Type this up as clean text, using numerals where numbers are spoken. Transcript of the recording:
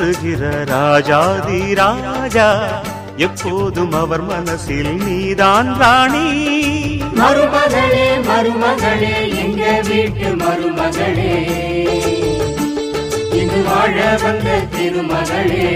பேசுகிற ராஜாதி ராஜா, எப்போதும் அவர் மனசில் நீதான் ராணி. மருமகளே மருமகளே எங்க வீட்டு மருமகளே, இங்கு வாழ வந்த திருமகளே.